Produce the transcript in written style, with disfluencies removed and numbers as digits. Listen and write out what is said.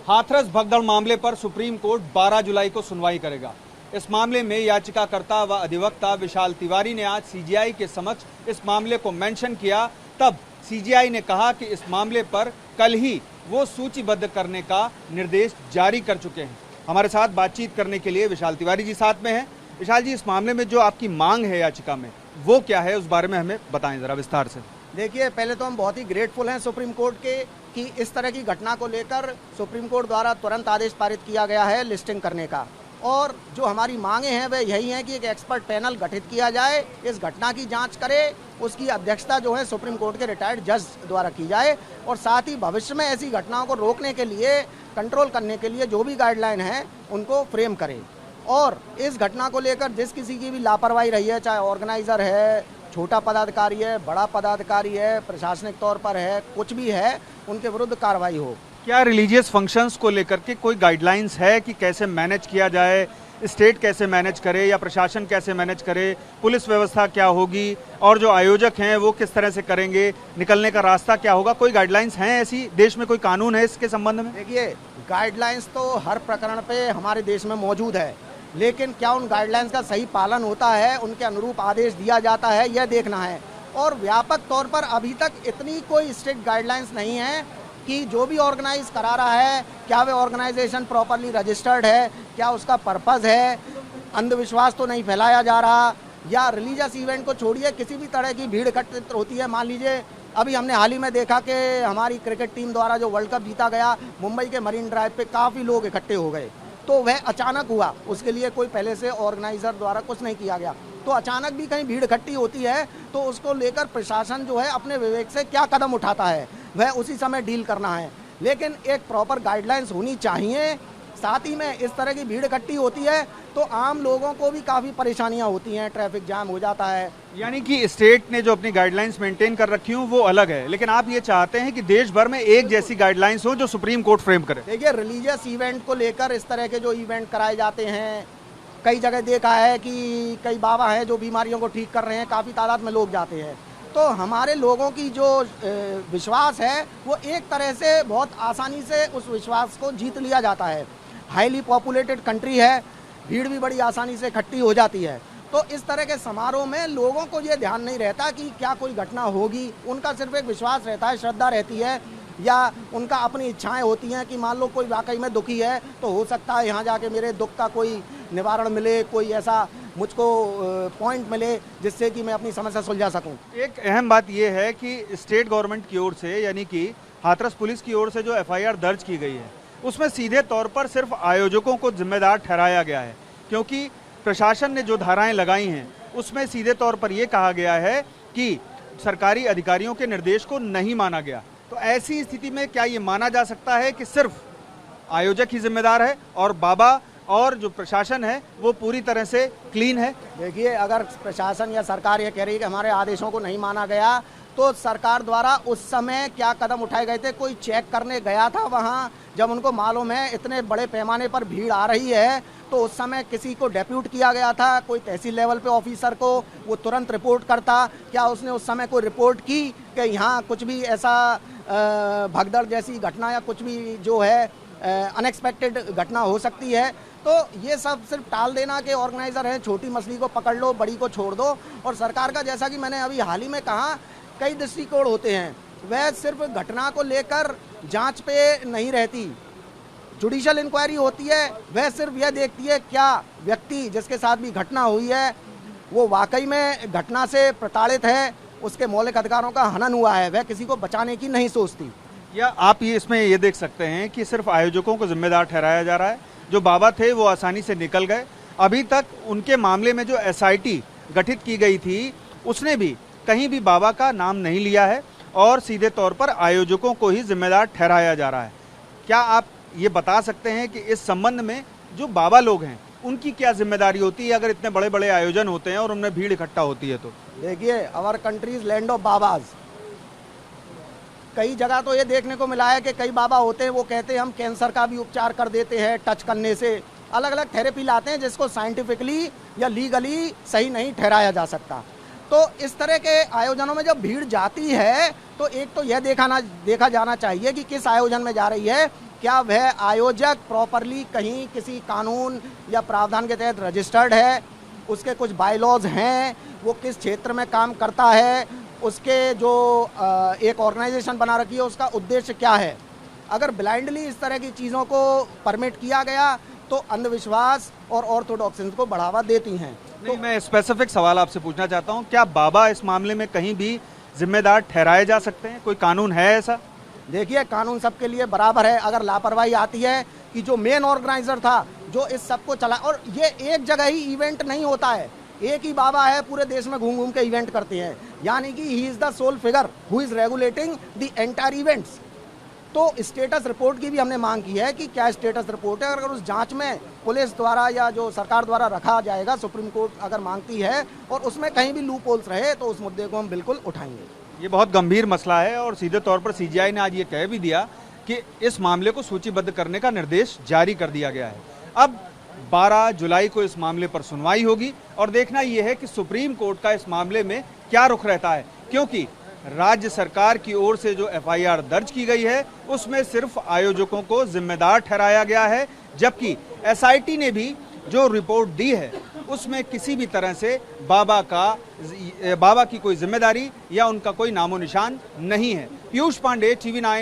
हाथरस भगदड़ मामले पर सुप्रीम कोर्ट 12 जुलाई को सुनवाई करेगा। इस मामले में याचिकाकर्ता व अधिवक्ता विशाल तिवारी ने आज सीजीआई के समक्ष इस मामले को मेंशन किया। तब सीजीआई ने कहा कि इस मामले पर कल ही वो सूचीबद्ध करने का निर्देश जारी कर चुके हैं। हमारे साथ बातचीत करने के लिए विशाल तिवारी जी साथ में हैं। विशाल जी, इस मामले में जो आपकी मांग है याचिका में, वो क्या है, उस बारे में हमें बताएं जरा विस्तार से। देखिए, पहले तो हम बहुत ही ग्रेटफुल हैं सुप्रीम कोर्ट के कि इस तरह की घटना को लेकर सुप्रीम कोर्ट द्वारा तुरंत आदेश पारित किया गया है लिस्टिंग करने का। और जो हमारी मांगे हैं वह यही हैं कि एक एक्सपर्ट पैनल गठित किया जाए, इस घटना की जांच करे, उसकी अध्यक्षता जो है सुप्रीम कोर्ट के रिटायर्ड जज द्वारा की जाए और साथ ही भविष्य में ऐसी घटनाओं को रोकने के लिए, कंट्रोल करने के लिए जो भी गाइडलाइन है उनको फ्रेम करे। और इस घटना को लेकर जिस किसी की भी लापरवाही रही है, चाहे ऑर्गेनाइजर है, छोटा पदाधिकारी है, बड़ा पदाधिकारी है, प्रशासनिक तौर पर है, कुछ भी है, उनके विरुद्ध कार्रवाई हो। क्या रिलीजियस फंक्शंस को लेकर के कोई गाइडलाइंस है कि कैसे मैनेज किया जाए, स्टेट कैसे मैनेज करे या प्रशासन कैसे मैनेज करे, पुलिस व्यवस्था क्या होगी और जो आयोजक हैं वो किस तरह से करेंगे, निकलने का रास्ता क्या होगा? कोई गाइडलाइंस हैं ऐसी? देश में कोई कानून है इसके संबंध में? देखिए, गाइडलाइंस तो हर प्रकरण पे हमारे देश में मौजूद है, लेकिन क्या उन गाइडलाइंस का सही पालन होता है, उनके अनुरूप आदेश दिया जाता है, यह देखना है। और व्यापक तौर पर अभी तक इतनी कोई स्ट्रिक्ट गाइडलाइंस नहीं है कि जो भी ऑर्गेनाइज करा रहा है, क्या वह ऑर्गेनाइजेशन प्रॉपरली रजिस्टर्ड है, क्या उसका पर्पस है, अंधविश्वास तो नहीं फैलाया जा रहा, या रिलीजियस इवेंट को छोड़िए किसी भी तरह की भीड़ एकत्रित होती है। मान लीजिए अभी हमने हाल ही में देखा कि हमारी क्रिकेट टीम द्वारा जो वर्ल्ड कप जीता गया, मुंबई के मरीन ड्राइव पे काफ़ी लोग इकट्ठे हो गए, तो वह अचानक हुआ, उसके लिए कोई पहले से ऑर्गेनाइजर द्वारा कुछ नहीं किया गया। तो अचानक भी कहीं भीड़ इकट्ठी होती है तो उसको लेकर प्रशासन जो है अपने विवेक से क्या कदम उठाता है वह उसी समय डील करना है, लेकिन एक प्रॉपर गाइडलाइंस होनी चाहिए। साथ ही में इस तरह की भीड़ इकट्ठी होती है तो आम लोगों को भी काफ़ी परेशानियां होती हैं, ट्रैफिक जाम हो जाता है। यानी कि स्टेट ने जो अपनी गाइडलाइंस मेंटेन कर रखी हूँ वो अलग है, लेकिन आप ये चाहते हैं कि देश भर में एक जैसी गाइडलाइंस हो जो सुप्रीम कोर्ट फ्रेम करे। देखिए, रिलीजियस इवेंट को लेकर इस तरह के जो इवेंट कराए जाते हैं, कई जगह देखा है कि कई बाबा हैं जो बीमारियों को ठीक कर रहे हैं, काफ़ी तादाद में लोग जाते हैं, तो हमारे लोगों की जो विश्वास है वो एक तरह से बहुत आसानी से उस विश्वास को जीत लिया जाता है। हाईली पॉपुलेटेड कंट्री है, भीड़ भी बड़ी आसानी से इकट्ठी हो जाती है, तो इस तरह के समारोह में लोगों को ये ध्यान नहीं रहता कि क्या कोई घटना होगी, उनका सिर्फ एक विश्वास रहता है, श्रद्धा रहती है, या उनका अपनी इच्छाएं होती हैं कि मान लो कोई वाकई में दुखी है तो हो सकता है यहाँ जाके मेरे दुख का कोई निवारण मिले, कोई ऐसा मुझको पॉइंट मिले जिससे कि मैं अपनी समस्या सुलझा सकूं। एक अहम बात यह है कि स्टेट गवर्नमेंट की ओर से, यानी कि हाथरस पुलिस की ओर से जो एफआईआर दर्ज की गई है उसमें सीधे तौर पर सिर्फ आयोजकों को जिम्मेदार ठहराया गया है, क्योंकि प्रशासन ने जो धाराएं लगाई हैं उसमें सीधे तौर पर यह कहा गया है कि सरकारी अधिकारियों के निर्देश को नहीं माना गया। तो ऐसी स्थिति में क्या ये माना जा सकता है कि सिर्फ आयोजक ही जिम्मेदार है और बाबा और जो प्रशासन है वो पूरी तरह से क्लीन है? देखिए, अगर प्रशासन या सरकार ये कह रही है कि हमारे आदेशों को नहीं माना गया, तो सरकार द्वारा उस समय क्या कदम उठाए गए थे? कोई चेक करने गया था वहाँ? जब उनको मालूम है इतने बड़े पैमाने पर भीड़ आ रही है तो उस समय किसी को डेप्यूट किया गया था, कोई तहसील लेवल पे ऑफिसर को, वो तुरंत रिपोर्ट करता? क्या उसने उस समय कोई रिपोर्ट की कि यहाँ कुछ भी ऐसा भगदड़ जैसी घटना या कुछ भी जो है अनएक्सपेक्टेड घटना हो सकती है? तो ये सब सिर्फ टाल देना कि ऑर्गेनाइजर है, छोटी मछली को पकड़ लो, बड़ी को छोड़ दो। और सरकार का, जैसा कि मैंने अभी हाल ही में कहा, कई दृष्टिकोण होते हैं, वह सिर्फ घटना को लेकर जांच पे नहीं रहती। जुडिशियल इंक्वायरी होती है, वह सिर्फ यह देखती है क्या व्यक्ति जिसके साथ भी घटना हुई है वो वाकई में घटना से प्रताड़ित है, उसके मौलिक अधिकारों का हनन हुआ है, वह किसी को बचाने की नहीं सोचती। या आप ये इसमें ये देख सकते हैं कि सिर्फ आयोजकों को जिम्मेदार ठहराया जा रहा है, जो बाबा थे वो आसानी से निकल गए। अभी तक उनके मामले में जो एसआईटी गठित की गई थी उसने भी कहीं भी बाबा का नाम नहीं लिया है और सीधे तौर पर आयोजकों को ही जिम्मेदार ठहराया जा रहा है। क्या आप ये बता सकते हैं कि इस संबंध में जो बाबा लोग हैं उनकी क्या जिम्मेदारी होती है अगर इतने बड़े बड़े आयोजन होते हैं और उनमें भीड़ इकट्ठा होती है? तो देखिए, our country is land of babas. कई जगह तो ये देखने को मिला है कि कई बाबा होते हैं वो कहते हैं हम कैंसर का भी उपचार कर देते हैं, टच करने से अलग अलग थेरेपी लाते हैं जिसको साइंटिफिकली या लीगली सही नहीं ठहराया जा सकता। तो इस तरह के आयोजनों में जब भीड़ जाती है तो एक तो यह देखा जाना चाहिए कि किस आयोजन में जा रही है, क्या वह आयोजक प्रॉपरली कहीं किसी कानून या प्रावधान के तहत रजिस्टर्ड है, उसके कुछ बायलॉज हैं, वो किस क्षेत्र में काम करता है, उसके जो एक ऑर्गेनाइजेशन बना रखी है उसका उद्देश्य क्या है। अगर ब्लाइंडली इस तरह की चीज़ों को परमिट किया गया तो अंधविश्वास और ऑर्थोडॉक्सिन्स को बढ़ावा देती हैं। नहीं, मैं स्पेसिफिक सवाल आपसे पूछना चाहता हूँ, क्या बाबा इस मामले में कहीं भी जिम्मेदार ठहराए जा सकते हैं? कोई कानून है ऐसा? देखिए, कानून सबके लिए बराबर है। अगर लापरवाही आती है कि जो मेन ऑर्गेनाइजर था, जो इस सबको चला, और ये एक जगह ही इवेंट नहीं होता है, एक ही बाबा है, पूरे देश में घूम घूम के इवेंट करते हैं, यानी कि he is the sole figure who is regulating the entire events. तो स्टेटस रिपोर्ट की भी हमने मांग की है कि क्या स्टेटस रिपोर्ट है, अगर उस जांच में पुलिस द्वारा या जो सरकार द्वारा रखा जाएगा, सुप्रीम कोर्ट अगर मांगती है और उसमें कहीं भी लूप होल्स रहे तो उस मुद्दे को हम बिल्कुल उठाएंगे। ये बहुत गंभीर मसला है और सीधे तौर पर सीजीआई ने आज ये कह भी दिया कि इस मामले को सूचीबद्ध करने का निर्देश जारी कर दिया गया है। अब 12 जुलाई को इस मामले पर सुनवाई होगी और देखना यह है कि सुप्रीम कोर्ट का इस मामले में क्या रुख रहता है, क्योंकि राज्य सरकार की ओर से जो एफआईआर दर्ज की गई है उसमें सिर्फ आयोजकों को जिम्मेदार ठहराया गया है, जबकि एसआईटी ने भी जो रिपोर्ट दी है उसमें किसी भी तरह से बाबा की कोई जिम्मेदारी या उनका कोई नामो निशान नहीं है। पीयूष पांडे, TV9।